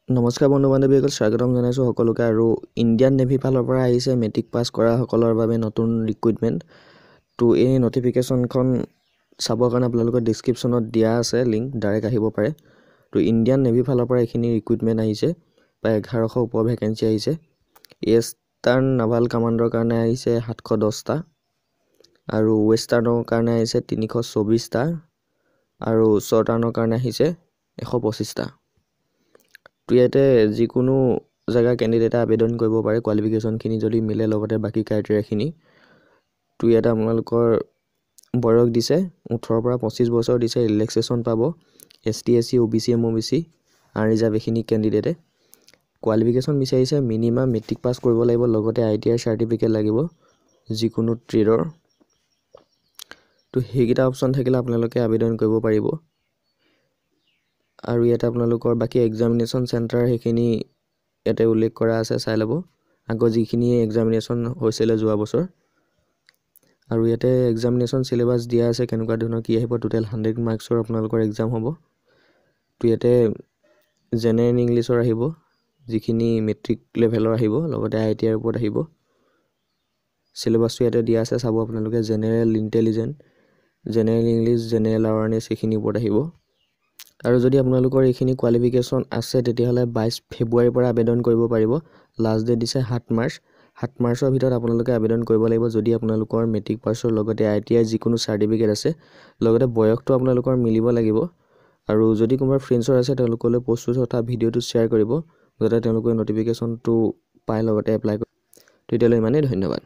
নমস্কাৰ বন্ধু বান্ধৱীসকল, স্বাগতম জনাইছোঁ সকলোকে। আৰু ইণ্ডিয়ান নেভি ফালৰ পৰা আহিছে মেট্ৰিক পাছ কৰাসকলৰ বাবে নতুন ৰিক্ৰুইটমেণ্ট। তো এই নটিফিকেশ্যনখন চাবৰ কাৰণে আপোনালোকৰ ডিছক্ৰিপশ্যনত দিয়া আছে লিংক, ডাইৰেক্ট আহিব পাৰে। তো ইণ্ডিয়ান নেভি ফালৰ পৰা এইখিনি ৰিক্ৰুইটমেণ্ট আহিছে, প্ৰায় 1100 ওপৰ ভেকেঞ্চি আহিছে। ইষ্টাৰ্ণ নাভাল কামাণ্ডৰ কাৰণে আহিছে 710টা, আৰু ৱেষ্টাৰ্ণৰ কাৰণে আহিছে 324টা, আৰু শ্বৰ্টাৰ্ণৰ কাৰণে আহিছে 125টা। তো ইয়াতে যিকোনো জেগা কেণ্ডিডেটে আবেদন কৰিব পাৰে কোৱালিফিকেশ্যনখিনি যদি মিলে, লগতে বাকী ক্ৰাইটেৰিয়াখিনি। তো ইয়াতে আপোনালোকৰ বয়স দিছে 18 পৰা 25 বছৰ দিছে। ৰিলেক্সেশ্যন পাব ST SC OBC MOBC unreserved এইখিনি কেণ্ডিডেটে। কোৱালিফিকেশ্যন বিচাৰিছে মিনিমাম মেট্ৰিক পাছ কৰিব লাগিব, লগতে ITI চাৰ্টিফিকেট লাগিব যিকোনো ট্ৰেডৰ। তো সেইকেইটা অপশ্যন থাকিলে আপোনালোকে আবেদন কৰিব পাৰিব। আৰু ইয়াতে আপোনালোকৰ বাকী এক্সামিনেশ্যন চেণ্টাৰ সেইখিনি ইয়াতে উল্লেখ কৰা আছে, চাই ল'ব আগৰ যিখিনি এক্সামিনেশ্যন হৈছিলে যোৱা বছৰ। আৰু ইয়াতে এক্সামিনেশ্যন চিলেবাছ দিয়া আছে, কেনেকুৱা ধৰণৰ কি আহিব। টোটেল 100 মাৰ্কছৰ আপোনালোকৰ এক্সাম হ'ব। তো ইয়াতে জেনেৰেল ইংলিছৰ আহিব, যিখিনি মেট্ৰিক লেভেলৰ আহিব, লগতে ITI ওপৰত আহিব। চিলেবাছটো ইয়াতে দিয়া আছে, চাব আপোনালোকে। General intelligence, general English, general awareness এইখিনিৰ ওপৰত আহিব। আৰু যদি আপোনালোকৰ এইখিনি কোৱালিফিকেশ্যন আছে, তেতিয়াহ'লে 22 ফেব্ৰুৱাৰীৰ পৰা আবেদন কৰিব পাৰিব। লাষ্ট ডেট দিছে 7 মাৰ্চ। 7 মাৰ্চৰ ভিতৰত আপোনালোকে আবেদন কৰিব লাগিব যদি আপোনালোকৰ মেট্ৰিক পাছৰ লগতে ITI যিকোনো চাৰ্টিফিকেট আছে, লগতে বয়সটো আপোনালোকৰ মিলিব লাগিব। আৰু যদি কোনোবা ফ্ৰেণ্ডছৰ আছে, তেওঁলোকলৈ পষ্টটো তথা ভিডিঅ'টো শ্বেয়াৰ কৰিব, যাতে তেওঁলোকে নটিফিকেশ্যনটো পায়, লগতে এপ্লাই কৰে। তেতিয়ালৈ ইমানেই, ধন্যবাদ।